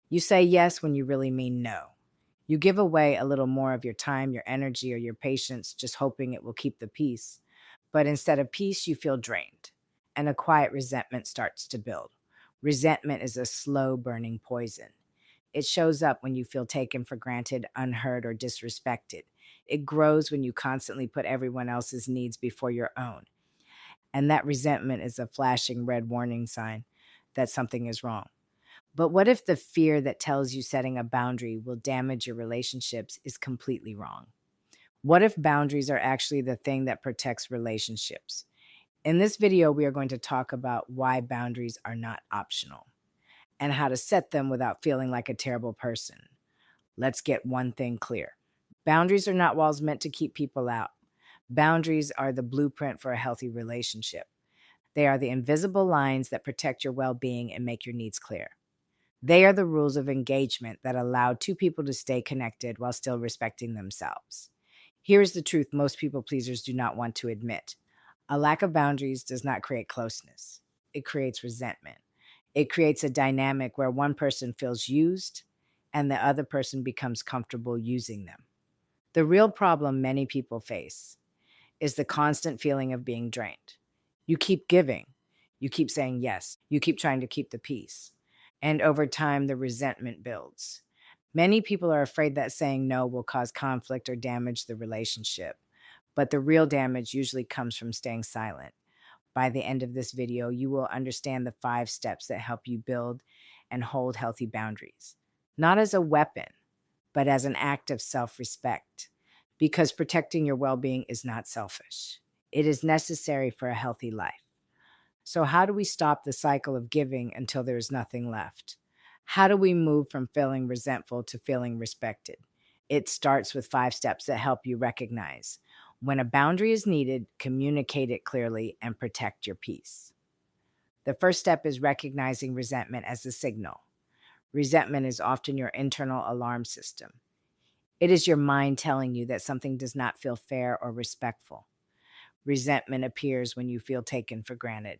You say yes when you really mean no. You give away a little more of your time, your energy, or your patience, just hoping it will keep the peace. But instead of peace, you feel drained, and a quiet resentment starts to build. Resentment is a slow burning poison. It shows up when you feel taken for granted, unheard, or disrespected. It grows when you constantly put everyone else's needs before your own. And that resentment is a flashing red warning sign that something is wrong. But what if the fear that tells you setting a boundary will damage your relationships is completely wrong? What if boundaries are actually the thing that protects relationships? In this video, we are going to talk about why boundaries are not optional and how to set them without feeling like a terrible person. Let's get one thing clear. Boundaries are not walls meant to keep people out. Boundaries are the blueprint for a healthy relationship. They are the invisible lines that protect your well being and make your needs clear. They are the rules of engagement that allow two people to stay connected while still respecting themselves. Here's the truth most people pleasers do not want to admit. A lack of boundaries does not create closeness. It creates resentment. It creates a dynamic where one person feels used and the other person becomes comfortable using them. The real problem many people face is the constant feeling of being drained. You keep giving, you keep saying yes, you keep trying to keep the peace. And over time, the resentment builds. Many people are afraid that saying no will cause conflict or damage the relationship, but the real damage usually comes from staying silent. By the end of this video, you will understand the 5 steps that help you build and hold healthy boundaries, not as a weapon, but as an act of self-respect, because protecting your well-being is not selfish. It is necessary for a healthy life. So how do we stop the cycle of giving until there is nothing left? How do we move from feeling resentful to feeling respected? It starts with 5 steps that help you recognize when a boundary is needed, communicate it clearly, and protect your peace. The first step is recognizing resentment as a signal. Resentment is often your internal alarm system. It is your mind telling you that something does not feel fair or respectful. Resentment appears when you feel taken for granted,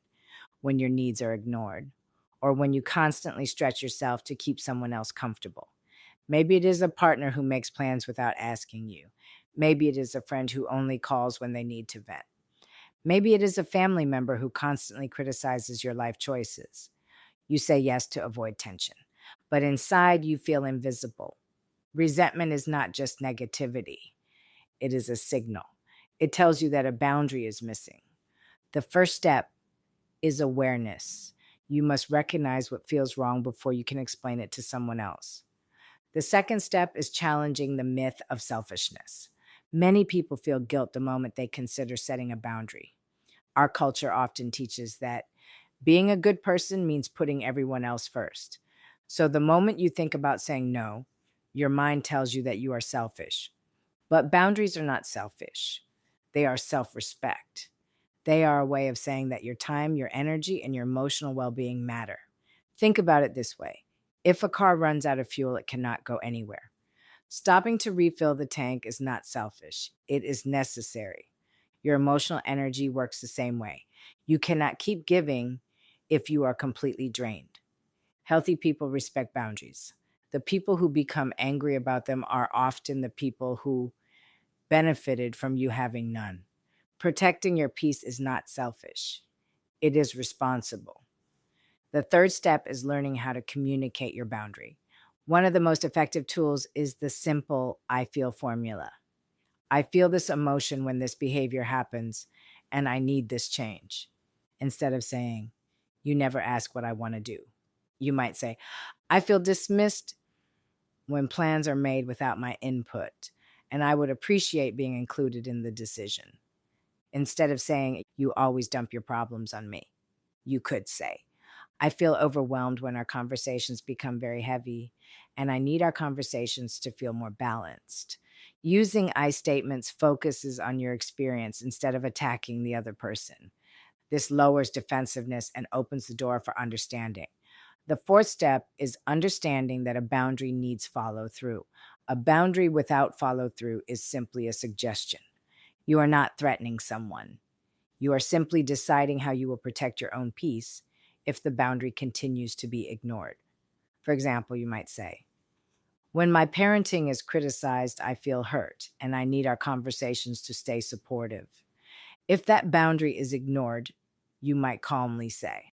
when your needs are ignored, or when you constantly stretch yourself to keep someone else comfortable. Maybe it is a partner who makes plans without asking you. Maybe it is a friend who only calls when they need to vent. Maybe it is a family member who constantly criticizes your life choices. You say yes to avoid tension, but inside you feel invisible. Resentment is not just negativity, it is a signal. It tells you that a boundary is missing. The first step is awareness. You must recognize what feels wrong before you can explain it to someone else. The second step is challenging the myth of selfishness. Many people feel guilt the moment they consider setting a boundary. Our culture often teaches that being a good person means putting everyone else first. So the moment you think about saying no, your mind tells you that you are selfish. But boundaries are not selfish. They are self-respect. They are a way of saying that your time, your energy, and your emotional well-being matter. Think about it this way. If a car runs out of fuel, it cannot go anywhere. Stopping to refill the tank is not selfish. It is necessary. Your emotional energy works the same way. You cannot keep giving if you are completely drained. Healthy people respect boundaries. The people who become angry about them are often the people who benefited from you having none. Protecting your peace is not selfish. It is responsible. The third step is learning how to communicate your boundary. One of the most effective tools is the simple I feel formula. I feel this emotion when this behavior happens, and I need this change. Instead of saying, you never ask what I want to do. You might say, I feel dismissed when plans are made without my input, and I would appreciate being included in the decision. Instead of saying, you always dump your problems on me, you could say, I feel overwhelmed when our conversations become very heavy, and I need our conversations to feel more balanced. Using I statements focuses on your experience instead of attacking the other person. This lowers defensiveness and opens the door for understanding. The fourth step is understanding that a boundary needs follow through. A boundary without follow through is simply a suggestion. You are not threatening someone. You are simply deciding how you will protect your own peace if the boundary continues to be ignored. For example, you might say, when my parenting is criticized, I feel hurt and I need our conversations to stay supportive. If that boundary is ignored, you might calmly say,